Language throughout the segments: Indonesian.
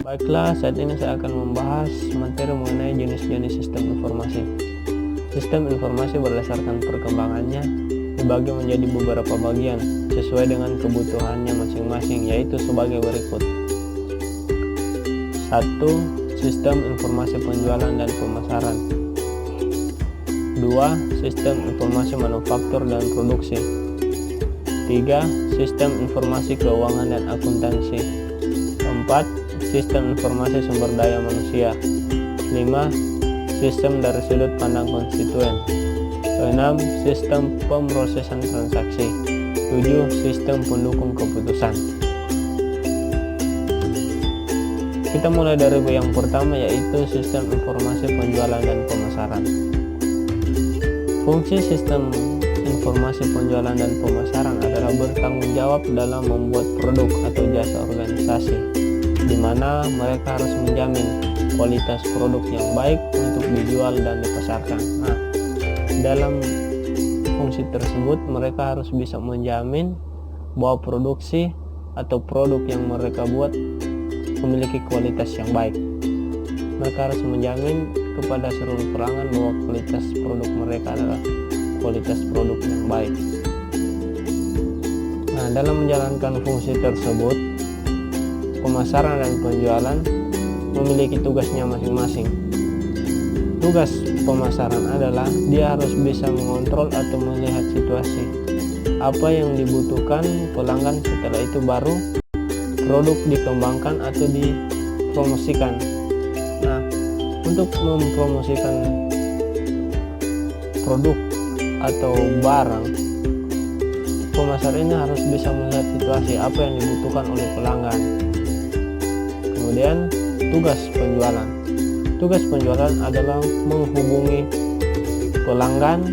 Baiklah, saat ini saya akan membahas materi mengenai jenis-jenis sistem informasi. Sistem informasi berdasarkan perkembangannya dibagi menjadi beberapa bagian sesuai dengan kebutuhannya masing-masing, yaitu sebagai berikut. 1. Sistem informasi penjualan dan pemasaran. 2. Sistem informasi manufaktur dan produksi. 3. Sistem informasi keuangan dan akuntansi. 4. Sistem informasi sumber daya manusia. 5. Sistem dari sudut pandang konstituen. 6. Sistem pemrosesan transaksi. 7. Sistem pendukung keputusan. Kita mulai dari yang pertama, yaitu sistem informasi penjualan dan pemasaran. Fungsi sistem informasi penjualan dan pemasaran adalah bertanggung jawab dalam membuat produk atau jasa organisasi, di mana mereka harus menjamin kualitas produk yang baik untuk dijual dan dipasarkan. Nah, dalam fungsi tersebut mereka harus bisa menjamin bahwa produksi atau produk yang mereka buat memiliki kualitas yang baik. Mereka harus menjamin kepada seluruh pelanggan bahwa kualitas produk mereka adalah kualitas produk yang baik. Nah, dalam menjalankan fungsi tersebut, pemasaran dan penjualan memiliki tugasnya masing-masing. Tugas pemasaran adalah dia harus bisa mengontrol atau melihat situasi apa yang dibutuhkan pelanggan, setelah itu baru produk dikembangkan atau dipromosikan. Nah, untuk mempromosikan produk atau barang, pemasaran ini harus bisa melihat situasi apa yang dibutuhkan oleh pelanggan. Kemudian tugas penjualan. Tugas penjualan adalah menghubungi pelanggan,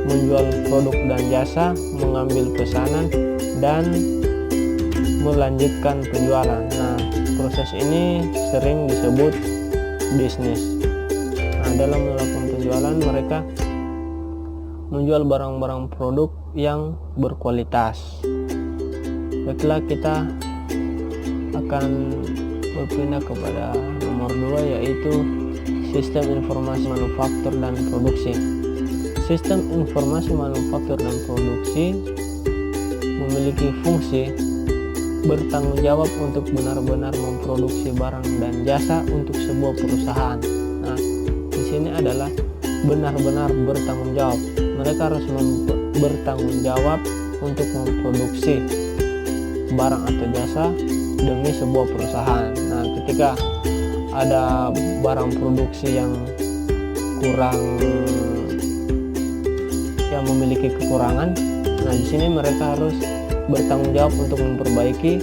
menjual produk dan jasa, mengambil pesanan, dan melanjutkan penjualan. Nah, proses ini sering disebut bisnis. Nah, dalam melakukan penjualan, mereka menjual barang-barang produk yang berkualitas. Setelah kita akan berpindah kepada nomor 2, yaitu sistem informasi manufaktur dan produksi. Sistem informasi manufaktur dan produksi memiliki fungsi bertanggung jawab untuk benar-benar memproduksi barang dan jasa untuk sebuah perusahaan. Nah, di sini adalah benar-benar bertanggung jawab. Mereka harus bertanggung jawab untuk memproduksi barang atau jasa demi sebuah perusahaan. Nah, ketika ada barang produksi yang memiliki kekurangan, nah di sini mereka harus bertanggung jawab untuk memperbaiki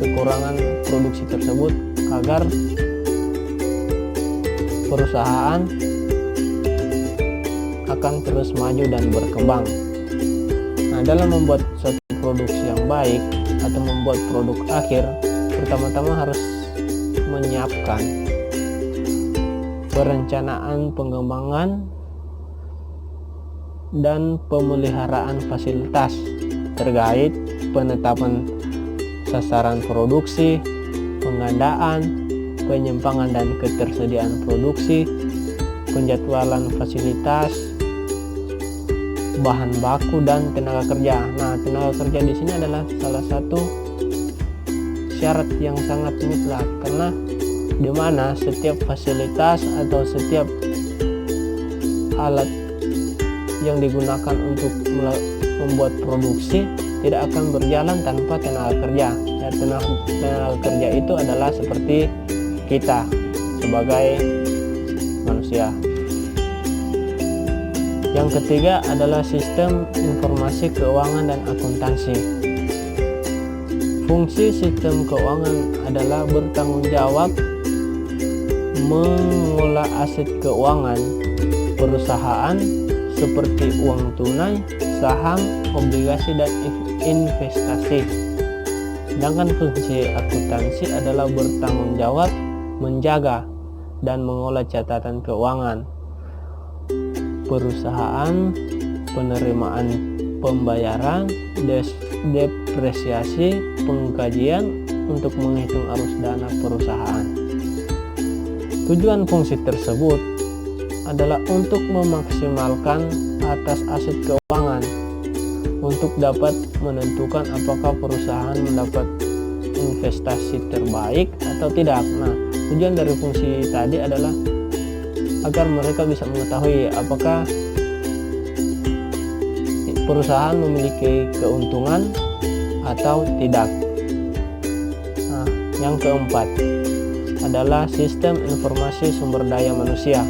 kekurangan produksi tersebut agar perusahaan akan terus maju dan berkembang. Nah, dalam membuat suatu produksi yang baik atau membuat produk akhir, pertama-tama harus menyiapkan perencanaan pengembangan dan pemeliharaan fasilitas terkait penetapan sasaran produksi, pengadaan, penyimpangan dan ketersediaan produksi, penjadwalan fasilitas, bahan baku dan tenaga kerja. Nah, tenaga kerja di sini adalah salah satu syarat yang sangat mutlak, karena di mana setiap fasilitas atau setiap alat yang digunakan untuk membuat produksi tidak akan berjalan tanpa tenaga kerja. Ya, tenaga kerja itu adalah seperti kita sebagai manusia. Yang ketiga adalah sistem informasi keuangan dan akuntansi. Fungsi sistem keuangan adalah bertanggung jawab mengelola aset keuangan perusahaan seperti uang tunai, saham, obligasi, dan investasi. Sedangkan fungsi akuntansi adalah bertanggung jawab menjaga dan mengolah catatan keuangan perusahaan, penerimaan pembayaran, depresiasi, pengkajian untuk menghitung arus dana perusahaan. Tujuan fungsi tersebut adalah untuk memaksimalkan atas aset keuangan untuk dapat menentukan apakah perusahaan mendapat investasi terbaik atau tidak. Nah, tujuan dari fungsi tadi adalah agar mereka bisa mengetahui apakah perusahaan memiliki keuntungan atau tidak. Nah, yang keempat adalah sistem informasi sumber daya manusia.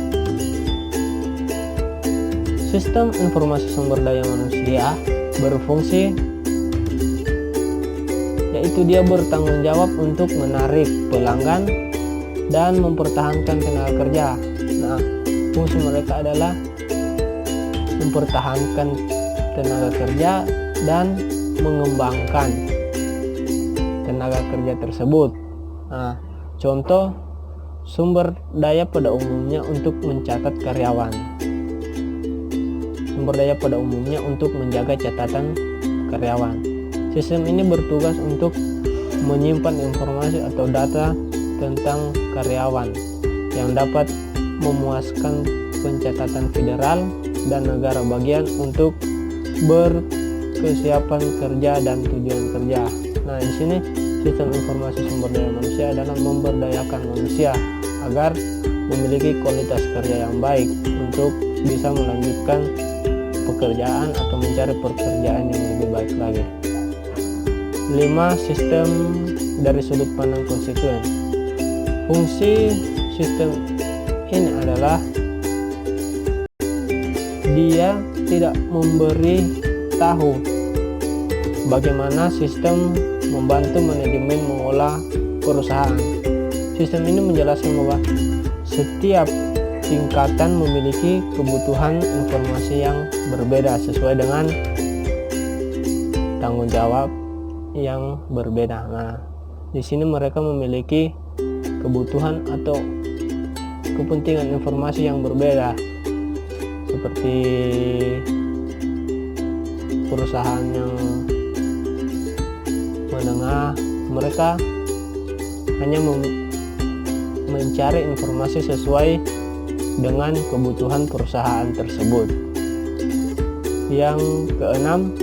Sistem informasi sumber daya manusia berfungsi yaitu dia bertanggung jawab untuk menarik pelanggan dan mempertahankan tenaga kerja. Nah, fungsi mereka adalah mempertahankan tenaga kerja dan mengembangkan tenaga kerja tersebut. Nah, contoh sumber daya pada umumnya untuk mencatat karyawan. Sumber daya pada umumnya untuk menjaga catatan karyawan. Sistem ini bertugas untuk menyimpan informasi atau data tentang karyawan yang dapat memuaskan pencatatan federal dan negara bagian untuk berkesiapan kerja dan tujuan kerja. Nah, di sini sistem informasi sumber daya manusia adalah memberdayakan manusia agar memiliki kualitas kerja yang baik untuk bisa melanjutkan pekerjaan atau mencari pekerjaan yang lebih baik lagi. 5. Sistem dari sudut pandang konstituen. Fungsi sistem ini adalah dia tidak memberi tahu bagaimana sistem membantu manajemen mengolah perusahaan. Sistem ini menjelaskan bahwa setiap tingkatan memiliki kebutuhan informasi yang berbeda sesuai dengan tanggung jawab yang berbeda. Nah, di sini mereka memiliki kebutuhan atau kepentingan informasi yang berbeda, seperti perusahaan yang menengah, mereka hanya mencari informasi sesuai dengan kebutuhan perusahaan tersebut. Yang keenam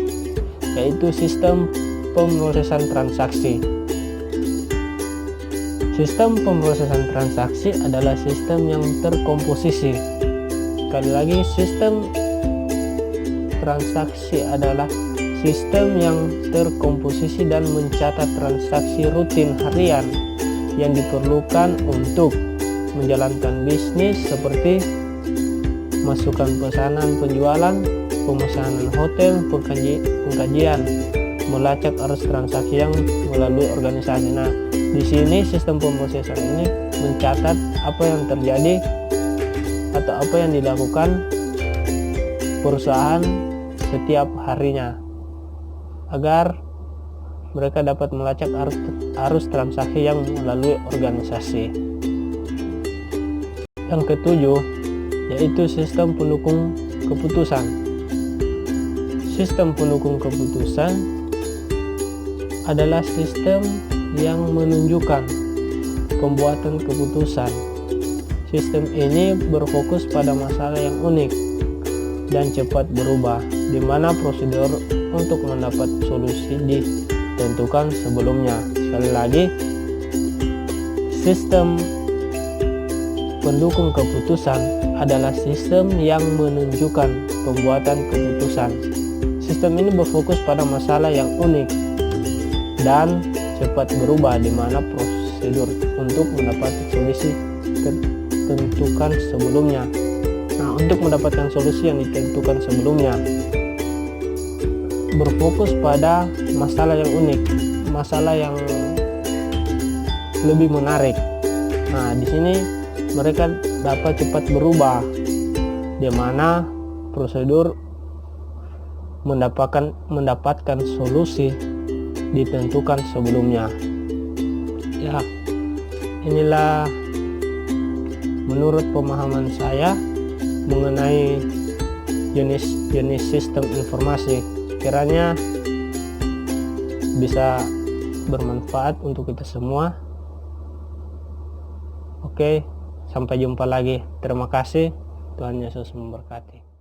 yaitu sistem pemrosesan transaksi. Sistem pemrosesan transaksi adalah sistem yang terkomposisi. Sekali lagi, sistem transaksi adalah sistem yang terkomposisi dan mencatat transaksi rutin harian yang diperlukan untuk menjalankan bisnis seperti masukan pesanan penjualan, pemesanan hotel, pengkajian, melacak arus transaksi yang melalui organisasi. Nah, di sini sistem pemrosesan ini mencatat apa yang terjadi atau apa yang dilakukan perusahaan setiap harinya agar mereka dapat melacak arus transaksi yang melalui organisasi. Yang ketujuh yaitu sistem pendukung keputusan. Sistem pendukung keputusan adalah sistem yang menunjukkan pembuatan keputusan. Sistem ini berfokus pada masalah yang unik dan cepat berubah, di mana prosedur untuk mendapat solusi ditentukan sebelumnya. Sekali lagi, sistem pendukung keputusan adalah sistem yang menunjukkan pembuatan keputusan. Sistem ini berfokus pada masalah yang unik dan cepat berubah, di mana prosedur untuk mendapat solusi ditentukan sebelumnya. Nah, untuk mendapatkan solusi yang ditentukan sebelumnya, berfokus pada masalah yang unik, masalah yang lebih menarik. Nah, di sini mereka dapat cepat berubah, di mana prosedur mendapatkan solusi ditentukan sebelumnya. Ya, inilah menurut pemahaman saya mengenai jenis sistem informasi. Kiranya bisa bermanfaat untuk kita semua. Oke, Sampai jumpa lagi. Terima kasih. Tuhan Yesus memberkati.